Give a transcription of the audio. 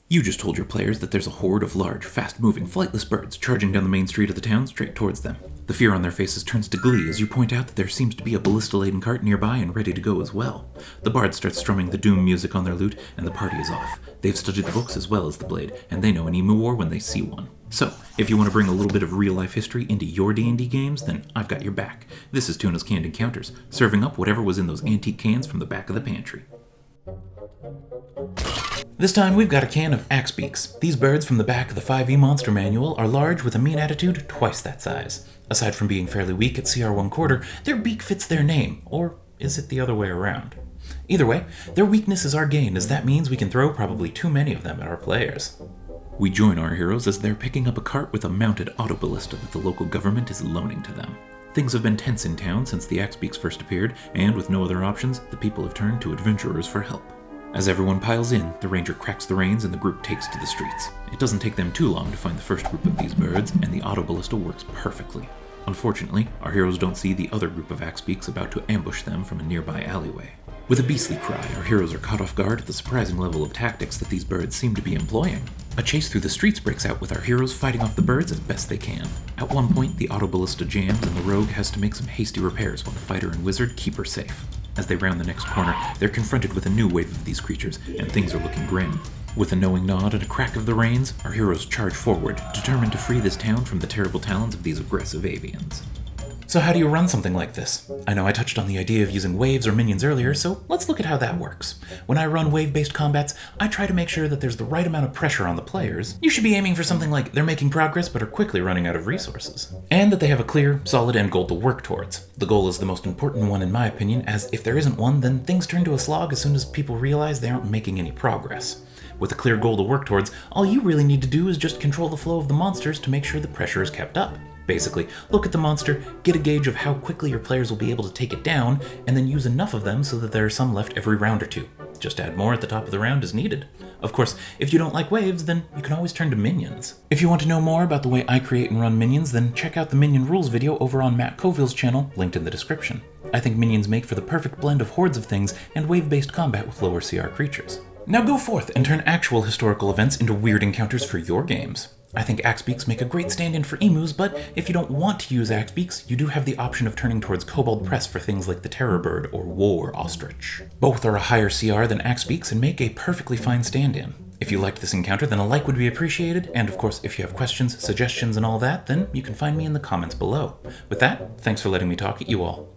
You just told your players that there's a horde of large, fast-moving, flightless birds charging down the main street of the town straight towards them. The fear on their faces turns to glee as you point out that there seems to be a ballista-laden cart nearby and ready to go as well. The bard starts strumming the doom music on their lute, and the party is off. They've studied the books as well as the blade, and they know an emu war when they see one. So, if you want to bring a little bit of real-life history into your D&D games, then I've got your back. This is Tuna's Canned Encounters, serving up whatever was in those antique cans from the back of the pantry. This time we've got a can of axe beaks. These birds from the back of the 5e monster manual are large with a mean attitude twice that size. Aside from being fairly weak at CR 1/4, their beak fits their name, or is it the other way around? Either way, their weakness is our gain, as that means we can throw probably too many of them at our players. We join our heroes as they're picking up a cart with a mounted autoballista that the local government is loaning to them. Things have been tense in town since the axe beaks first appeared, and with no other options, the people have turned to adventurers for help. As everyone piles in, the ranger cracks the reins and the group takes to the streets. It doesn't take them too long to find the first group of these birds, and the autoballista works perfectly. Unfortunately, our heroes don't see the other group of axebeaks about to ambush them from a nearby alleyway. With a beastly cry, our heroes are caught off guard at the surprising level of tactics that these birds seem to be employing. A chase through the streets breaks out with our heroes fighting off the birds as best they can. At one point, the autoballista jams and the rogue has to make some hasty repairs while the fighter and wizard keep her safe. As they round the next corner, they're confronted with a new wave of these creatures, and things are looking grim. With a knowing nod and a crack of the reins, our heroes charge forward, determined to free this town from the terrible talons of these aggressive avians. So how do you run something like this? I know I touched on the idea of using waves or minions earlier, so let's look at how that works. When I run wave-based combats, I try to make sure that there's the right amount of pressure on the players. You should be aiming for something like they're making progress but are quickly running out of resources. And that they have a clear, solid end goal to work towards. The goal is the most important one in my opinion, as if there isn't one, then things turn to a slog as soon as people realize they aren't making any progress. With a clear goal to work towards, all you really need to do is just control the flow of the monsters to make sure the pressure is kept up. Basically, look at the monster, get a gauge of how quickly your players will be able to take it down, and then use enough of them so that there are some left every round or two. Just add more at the top of the round as needed. Of course, if you don't like waves, then you can always turn to minions. If you want to know more about the way I create and run minions, then check out the Minion Rules video over on Matt Colville's channel, linked in the description. I think minions make for the perfect blend of hordes of things and wave-based combat with lower CR creatures. Now go forth and turn actual historical events into weird encounters for your games. I think axebeaks make a great stand-in for emus, but if you don't want to use axebeaks, you do have the option of turning towards kobold press for things like the terror bird or war ostrich. Both are a higher CR than axebeaks and make a perfectly fine stand-in. If you liked this encounter, then a like would be appreciated, and of course, if you have questions, suggestions, and all that, then you can find me in the comments below. With that, thanks for letting me talk at you all.